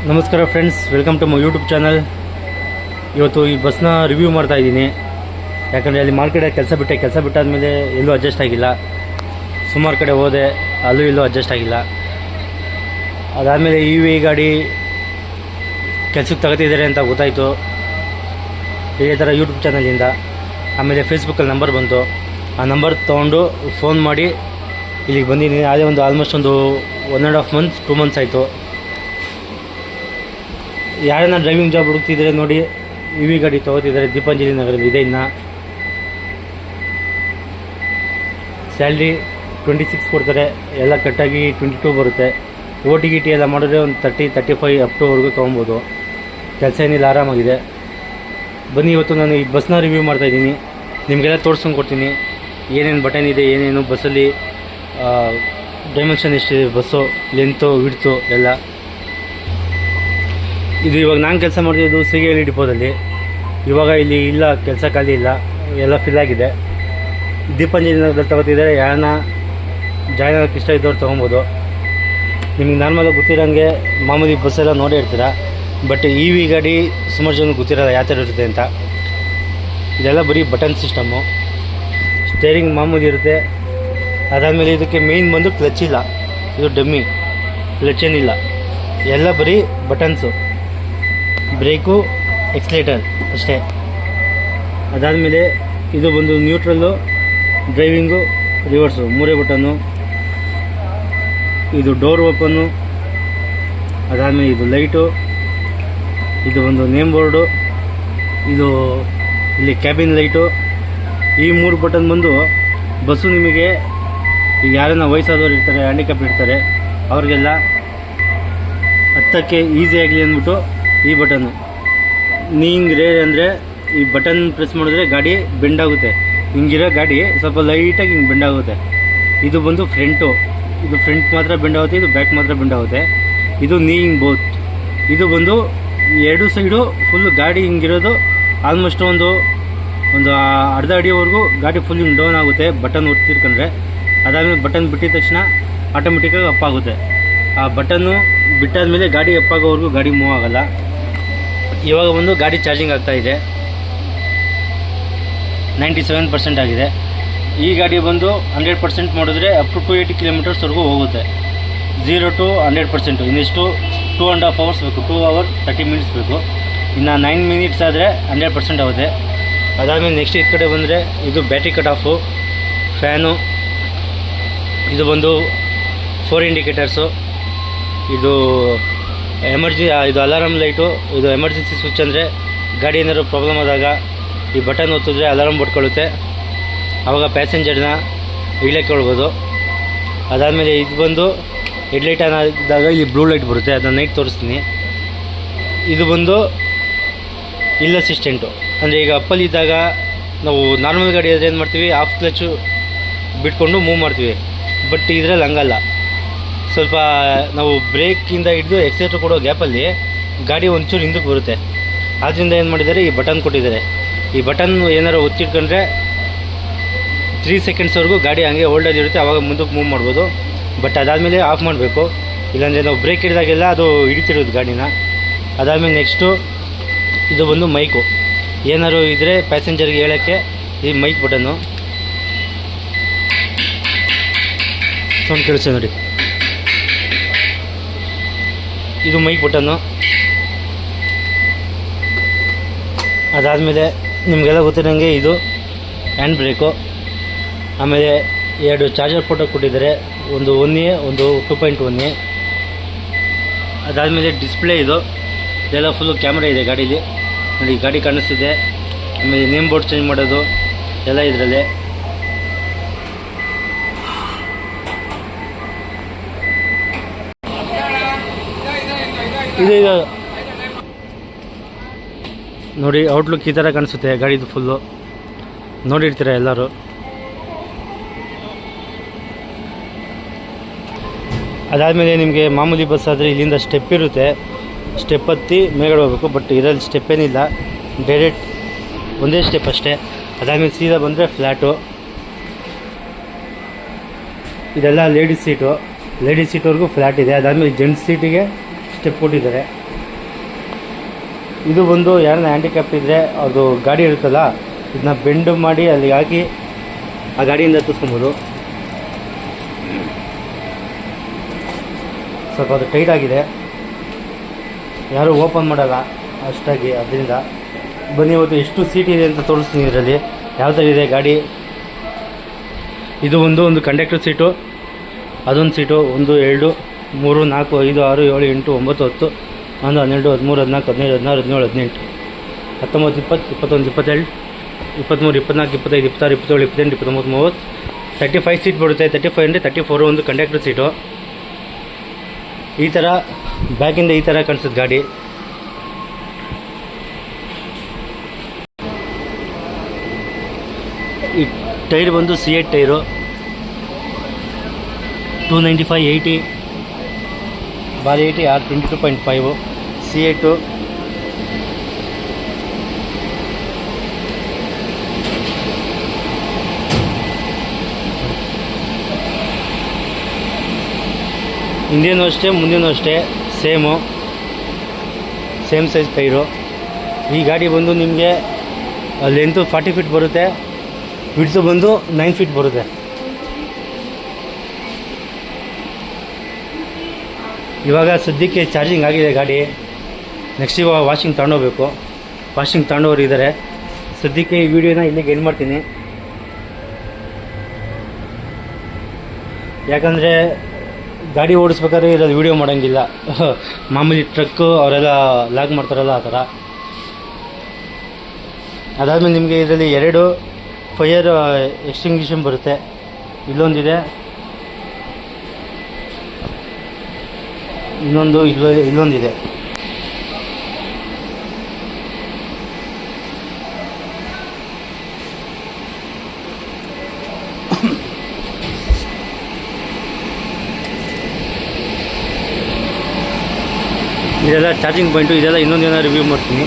ನಮಸ್ಕಾರ friends, welcome to my YouTube channel. ಇವತ್ತು ಈ ಬಸ್ನ ರಿವ್ಯೂ ಮಾಡ್ತಾ ಇದ್ದೀನಿ. ಯಾಕಂದರೆ ಅಲ್ಲಿ ಮಾರ್ಕೆಟಲ್ಲಿ ಕೆಲಸ ಬಿಟ್ಟಾದಮೇಲೆ ಎಲ್ಲೂ ಅಡ್ಜಸ್ಟ್ ಆಗಿಲ್ಲ. ಸುಮಾರು ಕಡೆ ಹೋದೆ, ಅಲ್ಲೂ ಇಲ್ಲೂ ಅಡ್ಜಸ್ಟ್ ಆಗಿಲ್ಲ. ಅದಾದಮೇಲೆ ಈ ಗಾಡಿ ಕೆಲಸಕ್ಕೆ ತಗೋತಿದ್ದಾರೆ ಅಂತ ಗೊತ್ತಾಯಿತು ಇದೇ ಥರ ಯೂಟ್ಯೂಬ್ ಚಾನಲಿಂದ. ಆಮೇಲೆ ಫೇಸ್ಬುಕ್ಕಲ್ಲಿ ನಂಬರ್ ಬಂತು. ಆ ನಂಬರ್ ತೊಗೊಂಡು ಫೋನ್ ಮಾಡಿ ಇಲ್ಲಿಗೆ ಬಂದಿದ್ದೀನಿ. ಅದೇ ಒಂದು ಆಲ್ಮೋಸ್ಟ್ ಒಂದು 1.5 ಮಂತ್ಸ್ 2 ಮಂತ್ಸ್ ಆಯಿತು. ಯಾರನ್ನ ಡ್ರೈವಿಂಗ್ ಜಾಬ್ ಹುಡುಕ್ತಿದ್ರೆ ನೋಡಿ, ಈ ಗಾಡಿ ತೊಗೋತಿದ್ದಾರೆ. ದೀಪಾಂಜಲಿ ನಗರಲ್ಲಿ ಇದೆ. ಇನ್ನು ಸ್ಯಾಲ್ರಿ 26 ಕೊಡ್ತಾರೆ, ಎಲ್ಲ ಕಟ್ಟಾಗಿ 22 ಬರುತ್ತೆ. OT GT ಎಲ್ಲ ಮಾಡಿದ್ರೆ ಒಂದು 30-35 ಅಪ್ ಟುವರೆಗೂ ತೊಗೊಬೋದು. ಕೆಲಸ ಏನಿಲ್ಲ, ಆರಾಮಾಗಿದೆ. ಬನ್ನಿ, ಇವತ್ತು ನಾನು ಈ ಬಸ್ನ ರಿವ್ಯೂ ಮಾಡ್ತಾಯಿದ್ದೀನಿ. ನಿಮಗೆಲ್ಲ ತೋರಿಸ್ಕೊಂಡು ಕೊಡ್ತೀನಿ ಏನೇನು ಬಟನ್ ಇದೆ, ಏನೇನು ಬಸ್ಸಲ್ಲಿ ಡೈಮೆನ್ಷನ್ ಎಷ್ಟಿದೆ, ಬಸ್ಸು ಲೆಂತು ವಿಡ್ತು ಎಲ್ಲ. ಇದು ಇವಾಗ ನಾನು ಕೆಲಸ ಮಾಡ್ತಿದ್ದು ಸಿಗೇಳಿ ಡಿಪೋದಲ್ಲಿ. ಇವಾಗ ಇಲ್ಲಿ ಇಲ್ಲ, ಕೆಲಸ ಖಾಲಿ ಇಲ್ಲ, ಎಲ್ಲ ಫಿಲ್ ಆಗಿದೆ. ದೀಪಾಂಜಲಿ ನಗರದಲ್ಲಿ ತಗೋತಿದ್ದಾರೆ. ಯಾರನ್ನ ಜಾಯ್ನ್ ಆಗೋಕ್ಕೆ ಇಷ್ಟ ಇದ್ದವ್ರು ತೊಗೊಬೋದು. ನಿಮ್ಗೆ ನಾರ್ಮಲಾಗಿ ಗೊತ್ತಿರೋಂಗೆ ಮಾಮೂಲಿ ಬಸ್ಸೆಲ್ಲ ನೋಡೇ ಇರ್ತೀರ. ಬಟ್ ಗಾಡಿ ಸುಮಾರು ಜನ ಗೊತ್ತಿರೋಲ್ಲ ಯಾವ ಥರ ಇರುತ್ತೆ ಅಂತ. ಇದೆಲ್ಲ ಬರೀ ಬಟನ್ ಸಿಸ್ಟಮ್ಮು. ಸ್ಟೇರಿಂಗ್ ಮಾಮೂಲಿ ಇರುತ್ತೆ. ಅದಾದಮೇಲೆ ಇದಕ್ಕೆ ಮೇಯ್ನ್ ಬಂದು ಕ್ಲಚ್ ಇಲ್ಲ, ಇದು ಡಮ್ಮಿ, ಕ್ಲಚ್ ಏನಿಲ್ಲ, ಎಲ್ಲ ಬರೀ ಬಟನ್ಸು. ಬ್ರೇಕು, ಎಕ್ಸ್ಲೇಟರ್ ಅಷ್ಟೇ. ಅದಾದಮೇಲೆ ಇದು ಬಂದು ನ್ಯೂಟ್ರಲ್ಲು, ಡ್ರೈವಿಂಗು, ರಿವರ್ಸು, 3 ಬಟನ್ನು. ಇದು ಡೋರ್ ಓಪನ್ನು. ಅದಾದಮೇಲೆ ಇದು ಲೈಟು, ಇದು ಒಂದು ನೇಮ್ ಬೋರ್ಡು, ಇದು ಇಲ್ಲಿ ಕ್ಯಾಬಿನ್ ಲೈಟು. ಈ 3 ಬಟನ್ ಬಂದು ಬಸ್ಸು ನಿಮಗೆ ಈಗ ಯಾರನ್ನ ವಯಸ್ಸಾದವ್ರು ಇರ್ತಾರೆ, ಹ್ಯಾಂಡಿಕ್ಯಾಪ್ ಇರ್ತಾರೆ, ಅವ್ರಿಗೆಲ್ಲ ಹತ್ತಕ್ಕೆ ಈಸಿ ಆಗಲಿ ಅಂದ್ಬಿಟ್ಟು ಈ ಬಟನ್ನು. ಹಿಂಗೆ ರೇರ್ ಅಂದರೆ ಈ ಬಟನ್ ಪ್ರೆಸ್ ಮಾಡಿದ್ರೆ ಗಾಡಿ ಬೆಂಡ್ ಆಗುತ್ತೆ. ಹಿಂಗಿರೋ ಗಾಡಿ ಸ್ವಲ್ಪ ಲೈಟಾಗಿ ಹಿಂಗೆ ಬೆಂಡ್ ಆಗುತ್ತೆ. ಇದು ಬಂದು ಫ್ರಂಟು, ಇದು ಫ್ರಂಟ್ ಮಾತ್ರ ಬೆಂಡ್ ಆಗುತ್ತೆ, ಇದು ಬ್ಯಾಕ್ ಮಾತ್ರ ಬೆಂಡ್ ಆಗುತ್ತೆ. ಇದು ನೀಯಿಂಗ್ ಬೋತ್. ಇದು ಬಂದು 2 ಸೈಡು ಫುಲ್ಲು ಗಾಡಿ ಹಿಂಗಿರೋದು. ಆಲ್ಮೋಸ್ಟ್ ಒಂದು ಅರ್ಧ ಅಡಿವರೆಗೂ ಗಾಡಿ ಫುಲ್ ಹಿಂಗೆ ಡೌನ್ ಆಗುತ್ತೆ ಬಟನ್ ಒತ್ತಿರ್ಕೊಂಡ್ರೆ. ಅದಾದಮೇಲೆ ಬಟನ್ ಬಿಟ್ಟಿದ ತಕ್ಷಣ ಆಟೋಮೆಟಿಕ್ಕಾಗಿ ಅಪ್ ಆಗುತ್ತೆ. ಆ ಬಟನ್ನು ಬಿಟ್ಟಾದಮೇಲೆ ಗಾಡಿ ಅಪ್ಪಾಗೋವರೆಗೂ ಗಾಡಿ ಮೂವ್ ಆಗೋಲ್ಲ. ಇವಾಗ ಒಂದು ಗಾಡಿ ಚಾರ್ಜಿಂಗ್ ಆಗ್ತಾಯಿದೆ, 97% ಆಗಿದೆ. ಈ ಗಾಡಿ ಬಂದು 100% ಮಾಡಿದ್ರೆ ಅಪ್ ಟು 280 ಕಿಲೋಮೀಟರ್ಸ್ವರೆಗೂ ಹೋಗುತ್ತೆ. 0 to 100%. ಇನ್ನಿಷ್ಟು 2.5 hours ಬೇಕು, 2 hours 30 minutes ಬೇಕು. ಇನ್ನು 9 minutes ಆದರೆ 100% ಆಗುತ್ತೆ. ಅದಾದಮೇಲೆ ನೆಕ್ಸ್ಟ್ ಈ ಕಡೆ ಬಂದರೆ ಇದು ಬ್ಯಾಟ್ರಿ ಕಟ್ ಆಫು, ಫ್ಯಾನು, ಇದು ಬಂದು 4 ಇಂಡಿಕೇಟರ್ಸು, ಇದು ಇದು ಅಲಾರಮ್ ಲೈಟು. ಇದು ಎಮರ್ಜೆನ್ಸಿ ಸ್ವಿಚ್ ಅಂದರೆ ಗಾಡಿ ಏನಾದ್ರು ಪ್ರಾಬ್ಲಮ್ ಆದಾಗ ಈ ಬಟನ್ ಒತ್ತಿದ್ರೆ ಅಲಾರಮ್ ಬಡ್ಕೊಳ್ಳುತ್ತೆ. ಆವಾಗ ಪ್ಯಾಸೆಂಜರ್ನ ಇಳಿಯಕ್ಕೆ ಹೇಳ್ಬೋದು. ಅದಾದಮೇಲೆ ಇದು ಬಂದು ಹೆಡ್ಲೈಟ್ ಆನ್ ಆದಾಗ ಇಲ್ಲಿ ಬ್ಲೂ ಲೈಟ್ ಬರುತ್ತೆ, ಅದನ್ನು ನೈಟ್ ತೋರಿಸ್ತೀನಿ. ಇದು ಬಂದು ಹಿಲ್ ಅಸಿಸ್ಟೆಂಟು. ಅಂದರೆ ಈಗ ಅಪ್ಪಲ್ಲಿದ್ದಾಗ ನಾವು ನಾರ್ಮಲ್ ಗಾಡಿ ಆದರೆ ಏನು ಮಾಡ್ತೀವಿ, ಆಫ್ ಕ್ಲಚ್ಚು ಬಿಟ್ಕೊಂಡು ಮೂವ್ ಮಾಡ್ತೀವಿ. ಬಟ್ ಇದರಲ್ಲಿ ಹಂಗಲ್ಲ. ಸ್ವಲ್ಪ ನಾವು ಬ್ರೇಕಿಂದ ಹಿಡಿದು ಎಕ್ಸಲೇಟರ್ ಕೊಡೋ ಗ್ಯಾಪಲ್ಲಿ ಗಾಡಿ ಒಂಚೂರು ಹಿಂದಕ್ಕೆ ಬರುತ್ತೆ. ಆದ್ದರಿಂದ ಏನು ಮಾಡಿದ್ದಾರೆ, ಈ ಬಟನ್ ಕೊಟ್ಟಿದ್ದಾರೆ. ಈ ಬಟನ್ ಏನಾರು ಒತ್ತಿಟ್ಕೊಂಡ್ರೆ 3 ಸೆಕೆಂಡ್ಸ್ವರೆಗೂ ಗಾಡಿ ಹಂಗೆ ಹೋಲ್ಡಲ್ಲಿ ಇರುತ್ತೆ, ಆವಾಗ ಮುಂದಕ್ಕೆ ಮೂವ್ ಮಾಡ್ಬೋದು. ಬಟ್ ಅದಾದಮೇಲೆ ಆಫ್ ಮಾಡಬೇಕು, ಇಲ್ಲಾಂದರೆ ನಾವು ಬ್ರೇಕ್ ಹಿಡಿದಾಗೆಲ್ಲ ಅದು ಹಿಡಿತಿರೋದು ಗಾಡಿನ. ಅದಾದಮೇಲೆ ನೆಕ್ಸ್ಟು ಇದು ಬಂದು ಮೈಕು. ಏನಾರು ಇದ್ದರೆ ಪ್ಯಾಸೆಂಜರ್ಗೆ ಹೇಳೋಕ್ಕೆ ಈ ಮೈಕ್ ಬಟನ್ನು ಸೌಂಡ್ ಕೇಳಿಸ್ತದೆ ನೋಡಿ, ಇದು ಮೈಕ್ ಬಟನ್ನು. ಅದಾದಮೇಲೆ ನಿಮಗೆಲ್ಲ ಗೊತ್ತಿರೋಂಗೆ ಇದು ಹ್ಯಾಂಡ್ ಬ್ರೇಕು. ಆಮೇಲೆ 2 ಚಾರ್ಜರ್ ಫೋಟೋ ಕೊಟ್ಟಿದ್ದಾರೆ, ಒಂದು 1A, ಒಂದು 2.1A. ಅದಾದಮೇಲೆ ಡಿಸ್ಪ್ಲೇ ಇದೆಲ್ಲ ಫುಲ್ಲು ಕ್ಯಾಮ್ರಾ ಇದೆ ಗಾಡೀಲಿ ನೋಡಿ, ಗಾಡಿ ಕಾಣಿಸ್ತಿದೆ. ಆಮೇಲೆ ನೇಮ್ ಬೋರ್ಡ್ ಚೇಂಜ್ ಮಾಡೋದು ಎಲ್ಲ ಇದರಲ್ಲೇ. ಇದು ನೋಡಿ, ಔಟ್ಲುಕ್ ಈ ಥರ ಕಾಣಿಸುತ್ತೆ ಗಾಡಿದು ಫುಲ್ಲು, ನೋಡಿರ್ತೀರ ಎಲ್ಲರೂ. ಅದಾದಮೇಲೆ ನಿಮಗೆ ಮಾಮೂಲಿ ಬಸ್ ಆದರೆ ಇಲ್ಲಿಂದ ಸ್ಟೆಪ್ ಇರುತ್ತೆ, ಸ್ಟೆಪ್ ಹತ್ತಿ ಮೇಲ್ಗಡೆ ಹೋಗಬೇಕು. ಬಟ್ ಇದರಲ್ಲಿ ಸ್ಟೆಪ್ ಏನಿಲ್ಲ, ಡೈರೆಕ್ಟ್ ಒಂದೇ ಸ್ಟೆಪ್ ಅಷ್ಟೇ. ಅದಾದಮೇಲೆ ಸೀದಾ ಬಂದರೆ ಫ್ಲ್ಯಾಟು. ಇದೆಲ್ಲ ಲೇಡೀಸ್ ಸೀಟು, ಲೇಡೀಸ್ ಸೀಟ್ವರೆಗೂ ಫ್ಲ್ಯಾಟ್ ಇದೆ. ಅದಾದಮೇಲೆ ಜೆಂಟ್ಸ್ ಸೀಟಿಗೆ ಸ್ಟೆಪ್ ಕೊಟ್ಟಿದ್ದಾರೆ. ಇದು ಬಂದು ಯಾರನ್ನ ಹ್ಯಾಂಡಿಕ್ಯಾಪ್ ಇದ್ದರೆ ಅದು ಗಾಡಿ ಇರುತ್ತಲ್ಲ, ಇದನ್ನ ಬೆಂಡ್ ಮಾಡಿ ಅಲ್ಲಿ ಹಾಕಿ ಆ ಗಾಡಿಯಿಂದ ಹತ್ತಿಸ್ಕೊಬೋದು. ಸ್ವಲ್ಪ ಅದು ಟೈಟ್ ಆಗಿದೆ, ಯಾರೂ ಓಪನ್ ಮಾಡಲ್ಲ ಅಷ್ಟಾಗಿ. ಅದರಿಂದ ಬನ್ನಿ ಇವತ್ತು ಎಷ್ಟು ಸೀಟ್ ಇದೆ ಅಂತ ತೋರಿಸ್ತೀನಿ. ಇದರಲ್ಲಿ ಯಾವ ಥರ ಇದೆ ಗಾಡಿ. ಇದು ಒಂದು ಕಂಡಕ್ಟರ್ ಸೀಟು, ಅದೊಂದು ಸೀಟು, 1 2 3 4 5 6 7 8 9 10 11 12 13 14 15 16 17 18 19 20 21 22 23 24 25 26 27 28 29 30 35 ಸೀಟ್ ಬರುತ್ತೆ. 35 ಅಂದರೆ 34 ಒಂದು ಕಂಡಕ್ಟರ್ ಸೀಟು. ಈ ಥರ ಬ್ಯಾಕಿಂದ ಈ ಥರ ಕಾಣಿಸುತ್ತೆ ಗಾಡಿ. ಈ ಟೈರ್ ಬಂದು C8 tyre, 295/80 bar 80 R22.5 C8. ಹಿಂದಿನೂ ಅಷ್ಟೇ ಮುಂದಿನೂ ಅಷ್ಟೇ ಸೇಮ್ ಸೈಜ್ ಟೈರು. ಈ ಗಾಡಿ ಬಂದು ನಿಮಗೆ ಲೆಂತು 40 ಫೀಟ್ ಬರುತ್ತೆ, ವಿಡ್ತು ಬಂದು 9 ಫೀಟ್ ಬರುತ್ತೆ. ಇವಾಗ ಸದ್ಯಕ್ಕೆ ಚಾರ್ಜಿಂಗ್ ಆಗಿದೆ ಗಾಡಿ. ನೆಕ್ಸ್ಟ್ ಇವಾಗ ವಾಷಿಂಗ್ ತಗೊಂಡೋಗ್ಬೇಕು. ವಾಷಿಂಗ್ ತಗೊಂಡೋರು ಇದ್ದಾರೆ. ಸದ್ಯಕ್ಕೆ ಈ ವಿಡಿಯೋನ ಇಲ್ಲಿಗೆ ಎಂಡ್ ಮಾಡ್ತೀನಿ. ಯಾಕಂದರೆ ಗಾಡಿ ಓಡಿಸ್ಬೇಕಾದ್ರೆ ಇರೋದು ವೀಡಿಯೋ ಮಾಡೋಂಗಿಲ್ಲ. ಮಾಮೂಲಿ ಟ್ರಕ್ಕು ಅವರೆಲ್ಲ ಲಾಗ್ ಮಾಡ್ತಾರಲ್ಲ ಆ ಥರ. ಅದಾದಮೇಲೆ ನಿಮಗೆ ಇದರಲ್ಲಿ 2 ಫೈರ್ ಎಕ್ಸ್ಟಿಂಗ್ವಿಷನ್ ಬರುತ್ತೆ. ಇಲ್ಲೊಂದಿದೆ, ಇಲ್ಲೊಂದಿದೆ. ಇದೆಲ್ಲ ಚಾರ್ಜಿಂಗ್ ಪಾಯಿಂಟು. ಇದೆಲ್ಲ ಇನ್ನೊಂದು ದಿನ ರಿವ್ಯೂ ಮಾಡ್ತೀನಿ.